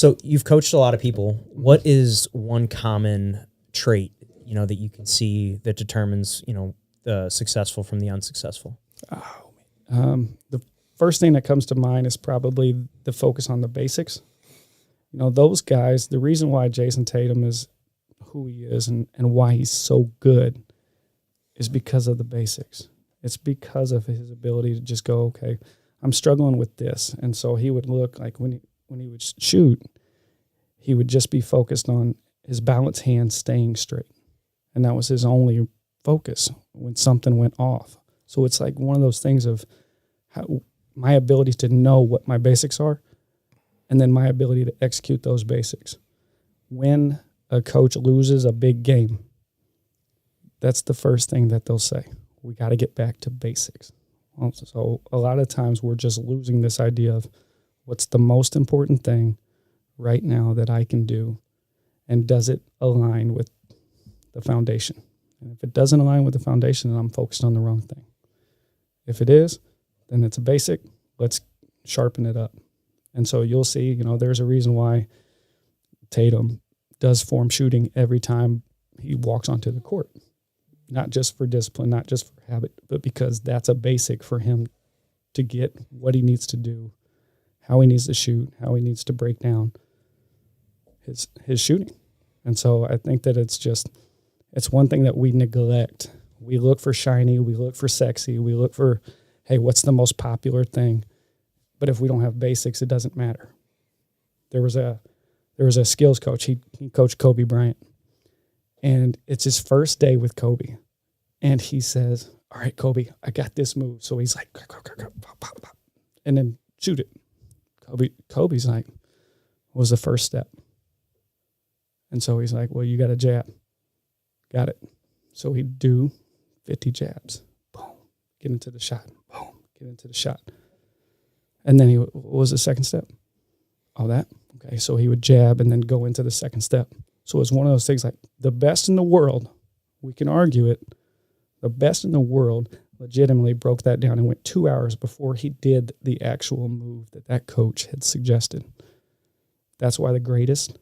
So you've coached a lot of people. What is one common trait, that you can see that determines, the successful from the unsuccessful? The first thing that comes to mind is probably the focus on the basics. Those guys, the reason why Jason Tatum is who he is and why he's so good is because of the basics. It's because of his ability to just go, okay, I'm struggling with this. And so he would look like when he would shoot, he would just be focused on his balanced hand staying straight. And that was his only focus when something went off. So it's like one of those things of how my ability to know what my basics are and then my ability to execute those basics. When a coach loses a big game, that's the first thing that they'll say. We got to get back to basics. So a lot of times we're just losing this idea of what's the most important thing right now that I can do, and does it align with the foundation? And if it doesn't align with the foundation, then I'm focused on the wrong thing. If it is, then it's a basic. Let's sharpen it up. And so you'll see, there's a reason why Tatum does form shooting every time he walks onto the court. Not just for discipline, not just for habit, but because that's a basic for him to get what he needs to do, how he needs to shoot, how he needs to break down his shooting. And so I think that it's one thing that we neglect. We look for shiny, we look for sexy, we look for, hey, what's the most popular thing? But if we don't have basics, it doesn't matter. There was a skills coach. He coached Kobe Bryant. And it's his first day with Kobe. And he says, all right, Kobe, I got this move. So he's like, pop, pop, pop, and then shoot it. Kobe's like, what was the first step? And so he's like, well, you got a jab. Got it. So he'd do 50 jabs. Boom. Get into the shot. Boom. Get into the shot. And then what was the second step? All that. Okay. So he would jab and then go into the second step. So it's one of those things like the best in the world, we can argue it, the best in the world legitimately broke that down and went 2 hours before he did the actual move that coach had suggested. That's why the greatest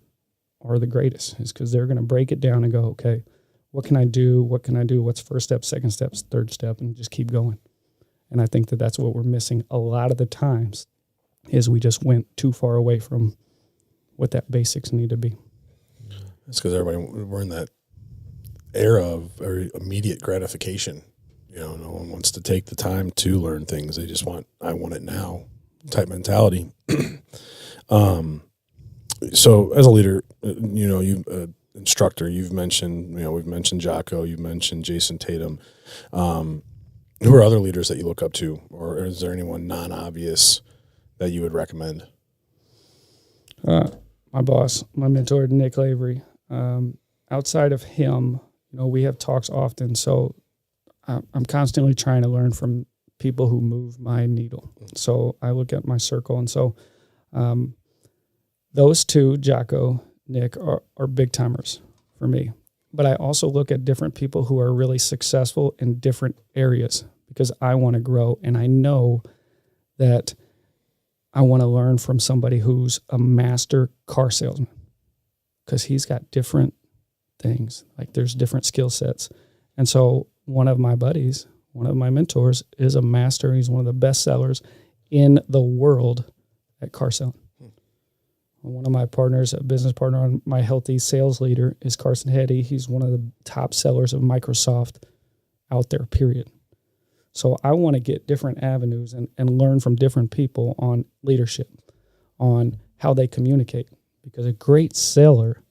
are the greatest, is because they're going to break it down and go, okay, what can I do? What can I do? What's first step, second step, third step, and just keep going. And I think that that's what we're missing a lot of the times is we just went too far away from what that basics need to be. It's because we're in that era of very immediate gratification. No one wants to take the time to learn things. They just I want it now type mentality. So as a leader, you instructor, you've mentioned, we've mentioned Jocko, you've mentioned Jason Tatum. Who are other leaders that you look up to, or is there anyone non-obvious that you would recommend? My boss, my mentor, Nick Lavery. Outside of him, we have talks often, so I'm constantly trying to learn from people who move my needle. So I look at my circle, and so those two, Jocko, Nick, are big timers for me. But I also look at different people who are really successful in different areas because I want to grow, and I know that I want to learn from somebody who's a master car salesman because he's got different things. Like there's different skill sets. And so one of my buddies, one of my mentors is a master. He's one of the best sellers in the world at car selling. One of my partners, a business partner on my Healthy Sales Leader, is Carson Hetty. He's one of the top sellers of Microsoft out there, period. So I want to get different avenues and learn from different people on leadership, on how they communicate. Because a great seller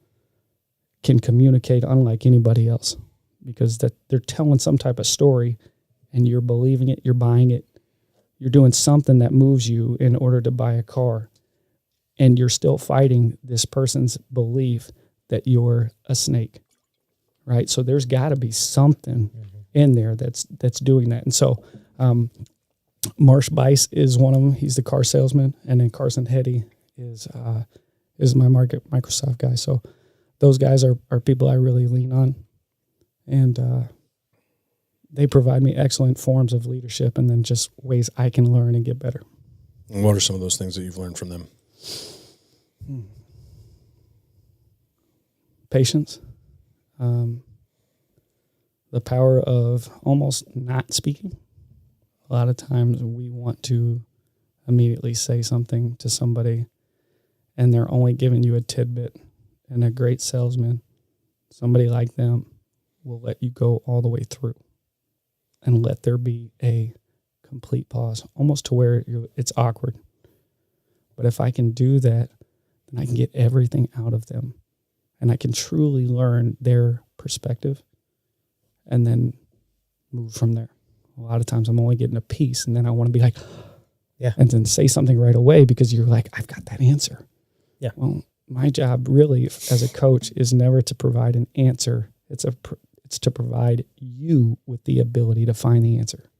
can communicate unlike anybody else because that they're telling some type of story and you're believing it, you're buying it. You're doing something that moves you in order to buy a car. And you're still fighting this person's belief that you're a snake, right? So there's got to be something in there that's doing that. And so Marsh Bice is one of them. He's the car salesman. And then Carson Hetty is my Microsoft guy. So those guys are people I really lean on. And they provide me excellent forms of leadership and then just ways I can learn and get better. And what are some of those things that you've learned from them? patience, the power of almost not speaking. A lot of times we want to immediately say something to somebody and they're only giving you a tidbit. And a great salesman, somebody like them, will let you go all the way through and let there be a complete pause, almost to where it's awkward. But if I can do that, then I can get everything out of them and I can truly learn their perspective and then move from there. A lot of times I'm only getting a piece and then I want to be like, yeah, and then say something right away because you're like, I've got that answer. Yeah. Well, my job really as a coach is never to provide an answer. It's to provide you with the ability to find the answer.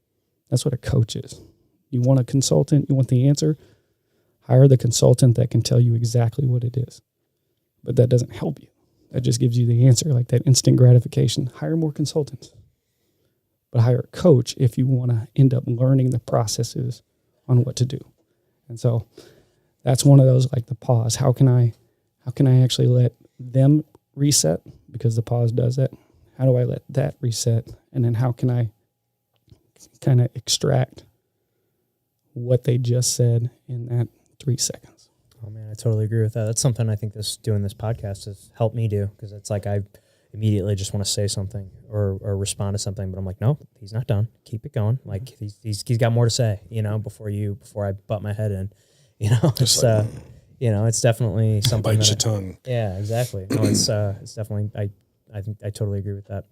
That's what a coach is. You want a consultant, you want the answer, hire the consultant that can tell you exactly what it is. But that doesn't help you. That just gives you the answer, like that instant gratification. Hire more consultants. But hire a coach if you want to end up learning the processes on what to do. And so that's one of those, like the pause. How can I actually let them reset? Because the pause does that. How do I let that reset? And then how can I kind of extract what they just said in that 3 seconds? Oh man, I totally agree with that. That's something I think doing this podcast has helped me do, because it's like I immediately just want to say something or respond to something, but I'm like, no, he's not done. Keep it going. Like he's got more to say, before I butt my head in, it's like, it's definitely something bite that your tongue. Yeah, exactly. No, it's definitely, I think I totally agree with that.